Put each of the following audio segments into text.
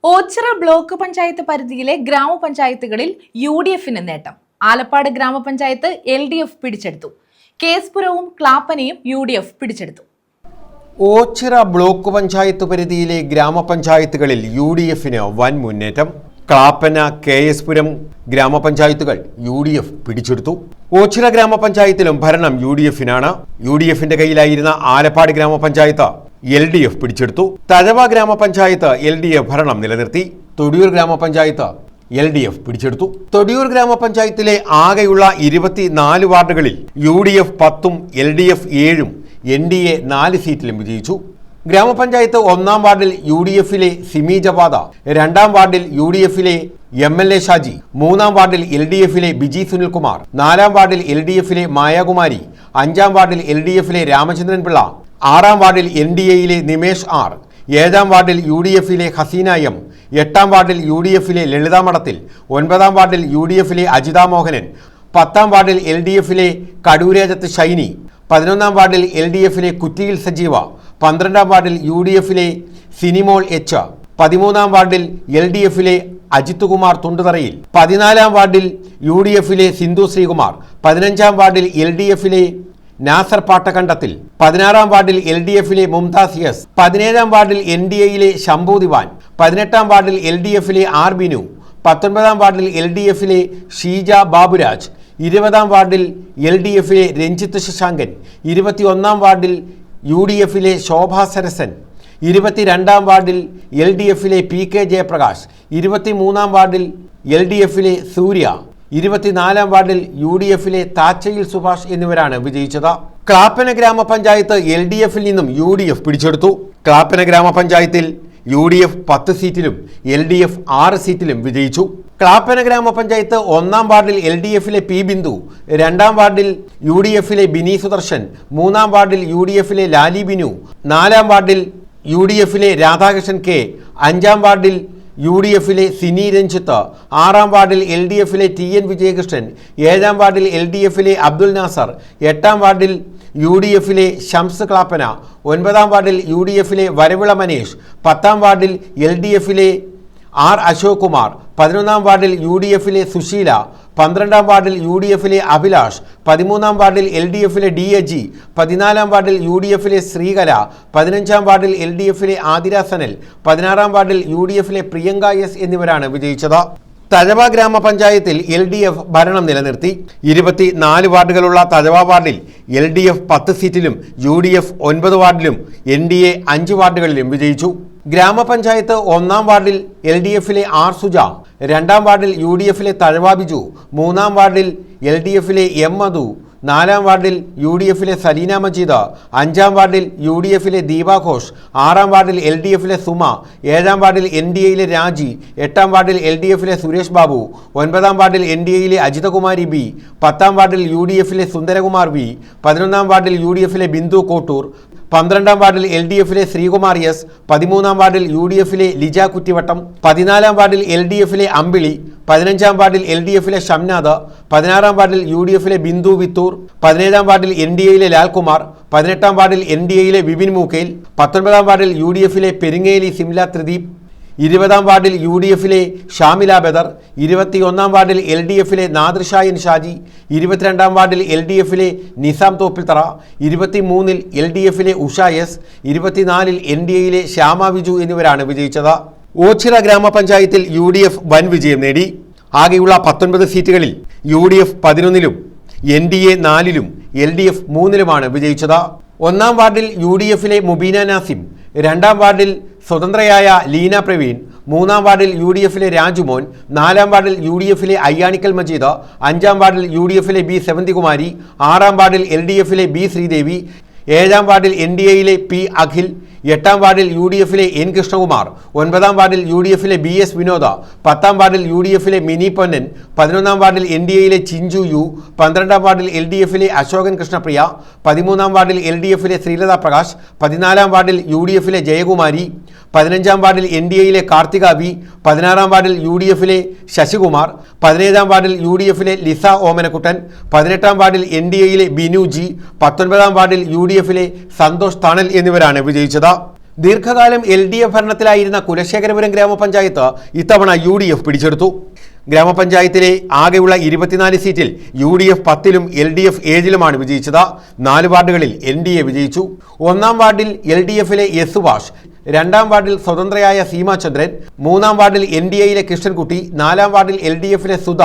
Ochira block panchayat പരിധിയിലെ ഗ്രാമപഞ്ചായത്തുകളിൽ യുഡിഎഫിന് നേട്ടം. ആലപ്പാട് ഗ്രാമപഞ്ചായത്ത് എൽഡിഎഫ് പിടിച്ചെടുത്തു. കേസ്പുരവും ക്ലാപ്പനയും യുഡിഎഫ് പിടിച്ചെടുത്തു. ഓച്ചിറ ബ്ലോക്ക് പഞ്ചായത്ത് പരിധിയിലെ ഗ്രാമപഞ്ചായത്തുകളിൽ യുഡിഎഫിന് വൻ മുന്നേറ്റം. ക്ലാപ്പന, കേസ്പുരം ഗ്രാമപഞ്ചായത്തുകൾ യുഡിഎഫ് പിടിച്ചെടുത്തു. ഓച്ചിറ ഗ്രാമപഞ്ചായത്തിലും ഭരണം യുഡിഎഫിനാണ്. യുഡിഎഫിന്റെ കയ്യിലായിരുന്ന ആലപ്പാട് ഗ്രാമപഞ്ചായത്ത് എൽഡിഎഫ് പിടിച്ചെടുത്തു. തഴവ ഗ്രാമപഞ്ചായത്ത് എൽഡിഎഫ് ഭരണം നിലനിർത്തി. തൊടിയൂർ ഗ്രാമപഞ്ചായത്ത് എൽഡിഎഫ് പിടിച്ചെടുത്തു. തൊടിയൂർ ഗ്രാമപഞ്ചായത്തിലെ ആകെയുള്ള 24 വാർഡുകളിൽ യുഡിഎഫ് 10ഉം LDF 7ഉം NDA 4 സീറ്റിലും വിജയിച്ചു. ഗ്രാമപഞ്ചായത്ത് 1-ാം വാർഡിൽ യുഡിഎഫിലെ സിമി ജവാദ, 2-ാം വാർഡിൽ യുഡിഎഫിലെ MLA ഷാജി, 3-ാം വാർഡിൽ LDFിലെ ബിജി സുനിൽകുമാർ, 4-ാം വാർഡിൽ LDFിലെ മായാകുമാരി, 5-ാം വാർഡിൽ LDFിലെ രാമചന്ദ്രൻ പിള്ള, 6-ാം വാർഡിൽ NDAയിലെ നിമേഷ് R, 7-ാം വാർഡിൽ യുഡിഎഫിലെ ഹസീന M, 8-ാം വാർഡിൽ യുഡിഎഫിലെ ലളിത മഠത്തിൽ, 9-ാം വാർഡിൽ യുഡിഎഫിലെ അജിത മോഹനൻ, 10-ാം വാർഡിൽ LDFിലെ കടൂരേജത്ത് ഷൈനി, 11-ാം വാർഡിൽ LDFിലെ കുറ്റിയിൽ സജീവ, 12-ാം വാർഡിൽ യുഡിഎഫിലെ സിനിമോൾ H, 13-ാം വാർഡിൽ LDFിലെ അജിത് കുമാർ തുണ്ടുതറയിൽ, 14-ാം വാർഡിൽ യുഡിഎഫിലെ സിന്ധു ശ്രീകുമാർ, 15-ാം വാർഡിൽ LDFിലെ നാസർ പാട്ടക്കണ്ടത്തിൽ, 16-ാം വാർഡിൽ LDFിലെ മുംതാസ് S, 17-ാം വാർഡിൽ NDAയിലെ ശംഭു ദിവാൻ, 18-ാം വാർഡിൽ LDFിലെ R ബിനു, 19-ാം വാർഡിൽ LDFിലെ ഷീജ ബാബുരാജ്, 20-ാം വാർഡിൽ LDFിലെ രഞ്ജിത്ത് ശശാങ്കൻ, 21-ാം വാർഡിൽ യുഡിഎഫിലെ ശോഭ സരസൻ, 22-ാം വാർഡിൽ LDFിലെ PK ജയപ്രകാശ്, 23-ാം വാർഡിൽ LDFിലെ സൂര്യ, 24-ാം വാർഡിൽ യുഡിഎഫിലെ താച്ചയിൽ സുഭാഷ് എന്നിവരാണ് വിജയിച്ചത്. ക്ലാപ്പന ഗ്രാമപഞ്ചായത്ത് LDFിൽ നിന്നും യുഡിഎഫ് പിടിച്ചെടുത്തു. ക്ലാപ്പന ഗ്രാമപഞ്ചായത്തിൽ യുഡിഎഫ് 10 സീറ്റിലും LDF 6 സീറ്റിലും വിജയിച്ചു. ക്ലാപ്പന ഗ്രാമപഞ്ചായത്ത് 1-ാം വാർഡിൽ LDFിലെ P ബിന്ദു, 2-ാം വാർഡിൽ യുഡിഎഫിലെ ബിനി സുദർശൻ, 3-ാം വാർഡിൽ യുഡിഎഫിലെ ലാലി ബിനു, 4-ാം വാർഡിൽ യുഡിഎഫിലെ രാധാകൃഷ്ണൻ K, 5-ാം വാർഡിൽ യുഡിഎഫിലെ സിനി രഞ്ജിത്ത്, 6-ാം വാർഡിൽ LDFിലെ TN വിജയകൃഷ്ണൻ, 7-ാം വാർഡിൽ LDFിലെ അബ്ദുൽ നാസർ, 8-ാം വാർഡിൽ യുഡിഎഫിലെ ഷംസ് ക്ലാപ്പന, 9-ാം വാർഡിൽ യുഡിഎഫിലെ വരവിള മനീഷ്, 10-ാം വാർഡിൽ LDFിലെ R അശോക് കുമാർ, 11-ാം വാർഡിൽ യുഡിഎഫിലെ സുശീല, 12-ാം വാർഡിൽ യുഡിഎഫിലെ അഭിലാഷ്, 13-ാം വാർഡിൽ LDFിലെ DAG, 14-ാം വാർഡിൽ യുഡിഎഫിലെ ശ്രീകല, 15-ാം വാർഡിൽ LDFിലെ ആതിര സനൽ, 16-ാം വാർഡിൽ യുഡിഎഫിലെ പ്രിയങ്ക S എന്നിവരാണ് വിജയിച്ചത്. തഴവ ഗ്രാമപഞ്ചായത്തിൽ LDF ഭരണം നിലനിർത്തി. 24 വാർഡുകളുള്ള തഴവ വാർഡിൽ LDF 10 സീറ്റിലും UDF 9 വാർഡിലും NDA 5 വാർഡുകളിലും വിജയിച്ചു. ഗ്രാമപഞ്ചായത്ത് 1-ാം വാർഡിൽ LDFിലെ R സുജ, 2-ാം വാർഡിൽ UDFിലെ തഴവ ബിജു, 3-ാം വാർഡിൽ LDFിലെ M മധു, 4-ാം വാർഡിൽ UDFിലെ സലീന മജീദ്, 5-ാം വാർഡിൽ UDFിലെ ദീപാഘോഷ്, 6-ാം വാർഡിൽ LDFിലെ സുമ, 7-ാം വാർഡിൽ NDAയിലെ രാജി, 8-ാം വാർഡിൽ LDFിലെ സുരേഷ് ബാബു, 9-ാം വാർഡിൽ NDAയിലെ അജിതകുമാരി B, 10-ാം വാർഡിൽ UDFിലെ സുന്ദരകുമാർ V, 11-ാം വാർഡിൽ UDFിലെ ബിന്ദു കോട്ടൂർ, 12-ാം വാർഡിൽ LDFിലെ ശ്രീകുമാർ S, 13-ാം വാർഡിൽ UDFിലെ ലിജ കുറ്റിവട്ടം, 14-ാം വാർഡിൽ LDFിലെ അമ്പിളി, 15-ാം വാർഡിൽ LDFിലെ ഷംനാദ്, 16-ാം വാർഡിൽ UDFിലെ ബിന്ദു വിത്തൂർ, 17-ാം വാർഡിൽ NDAയിലെ ലാൽകുമാർ, 18-ാം വാർഡിൽ NDAയിലെ വിപിൻ മൂക്കേൽ, 19-ാം വാർഡിൽ UDFിലെ പെരിങ്ങേലി സിംല ത്രിദീപ്, 20-ാം വാർഡിൽ UDFിലെ ഷാമില ബദർ, 21-ാം വാർഡിൽ LDFിലെ നാദിർ ഷായൻ ഷാജി, 22-ാം വാർഡിൽ LDFിലെ നിസാം തോപ്പിൽത്തറ, 23-ൽ LDFിലെ ഉഷ S, 24-ൽ NDAയിലെ ശ്യാമ വിജു എന്നിവരാണ് വിജയിച്ചത്. ഓച്ചിറ ഗ്രാമപഞ്ചായത്തിൽ UDF വൻ വിജയം നേടി. ആകെയുള്ള 19 സീറ്റുകളിൽ UDF 11-ലും NDA 4-ലും LDF 3-ലുമാണ് വിജയിച്ചത്. 1-ാം വാർഡിൽ UDFിലെ മുബീന നാസിം, 2-ാം വാർഡിൽ സ്വതന്ത്രയായ ലീന പ്രവീൺ, 3-ാം വാർഡിൽ UDFിലെ രാജുമോൻ, 4-ാം വാർഡിൽ UDFിലെ അയ്യാണിക്കൽ മജീദ്, 5-ാം വാർഡിൽ UDFിലെ B സെവന്തികുമാരി, 6-ാം വാർഡിൽ LDFിലെ B ശ്രീദേവി, 7-ാം വാർഡിൽ NDAയിലെ P അഖിൽ, 8-ാം വാർഡിൽ UDFിലെ N കൃഷ്ണകുമാർ, 9-ാം വാർഡിൽ UDFിലെ BS വിനോദ, 10-ാം വാർഡിൽ UDFിലെ മിനി പൊന്നൻ, 11-ാം വാർഡിൽ NDAയിലെ ചിഞ്ചു U, 12-ാം വാർഡിൽ LDFിലെ അശോകൻ കൃഷ്ണപ്രിയ, 13-ാം വാർഡിൽ LDFിലെ ശ്രീലത പ്രകാശ്, 14-ാം വാർഡിൽ UDFിലെ ജയകുമാരി, 15-ാം വാർഡിൽ NDAയിലെ കാർത്തിക V, 16-ാം വാർഡിൽ UDFിലെ ശശികുമാർ, 17-ാം വാർഡിൽ UDFിലെ ലിസ ഓമനക്കുട്ടൻ, 18-ാം വാർഡിൽ NDAയിലെ ബിനു G, 19-ാം വാർഡിൽ UDFിലെ സന്തോഷ് തണൽ എന്നിവരാണ് വിജയിച്ചത്. ദീർഘകാലം LDF ഭരണത്തിലായിരുന്ന കുലശേഖരപുരം ഗ്രാമപഞ്ചായത്ത് ഇത്തവണ UDF പിടിച്ചെടുത്തു. ഗ്രാമപഞ്ചായത്തിലെ ആകെയുള്ള 24 സീറ്റിൽ UDF 10ലും LDF 7ലുമാണ് വിജയിച്ചത്. 4 വാർഡുകളിൽ NDA വിജയിച്ചു. 1-ാം വാർഡിൽ LDFിലെ സുഭാഷ്, 2-ാം വാർഡിൽ സ്വതന്ത്രയായ സീമാചന്ദ്രൻ, 3-ാം വാർഡിൽ NDAയിലെ കൃഷ്ണൻകുട്ടി, 4-ാം വാർഡിൽ LDFിലെ സുധ,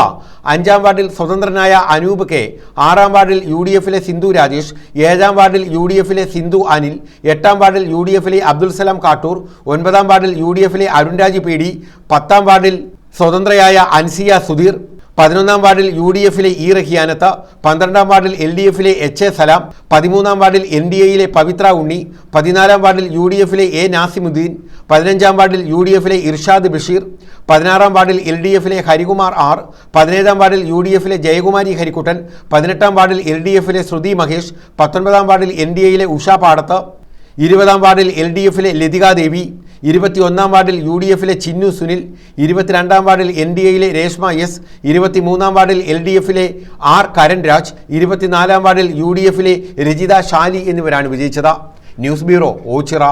5-ാം വാർഡിൽ സ്വതന്ത്രനായ അനൂപ് കെ, 6-ാം വാർഡിൽ UDFിലെ സിന്ധു രാജേഷ്, 7-ാം വാർഡിൽ UDFിലെ സിന്ധു അനിൽ, 8-ാം വാർഡിൽ UDFിലെ അബ്ദുൽ സലാം കാട്ടൂർ, 9-ാം വാർഡിൽ UDFിലെ അരുൺരാജ് പേടി, 10-ാം വാർഡിൽ സ്വതന്ത്രയായ അൻസിയ സുധീർ, 11-ാം വാർഡിൽ UDFിലെ റഹിയാനത്ത്, 12-ാം വാർഡിൽ LDFിലെ HA സലാം, 13-ാം വാർഡിൽ NDAയിലെ പവിത്ര ഉണ്ണി, 14-ാം വാർഡിൽ UDFിലെ നാസിമുദ്ദീൻ, 15-ാം വാർഡിൽ UDFിലെ ഇർഷാദ് ബഷീർ, 16-ാം വാർഡിൽ LDFിലെ ഹരികുമാർ R, 17-ാം വാർഡിൽ UDFിലെ ജയകുമാരി ഹരിക്കുട്ടൻ, 18-ാം വാർഡിൽ LDFിലെ ശ്രുതി മഹേഷ്, 19-ാം വാർഡിൽ NDAയിലെ ഉഷ പാടത്ത്, 20-ാം വാർഡിൽ LDFിലെ ലതികാദേവി, 21-ാം വാർഡിൽ UDFിലെ ചിന്നു സുനിൽ, 22-ാം വാർഡിൽ NDAയിലെ രേഷ്മ S, 23-ാം വാർഡിൽ LDFിലെ R കരൺ രാജ്, 24-ാം വാർഡിൽ UDFിലെ രജിത ഷാലി എന്നിവരാണ് വിജയിച്ചത്. News bureau, Ochira.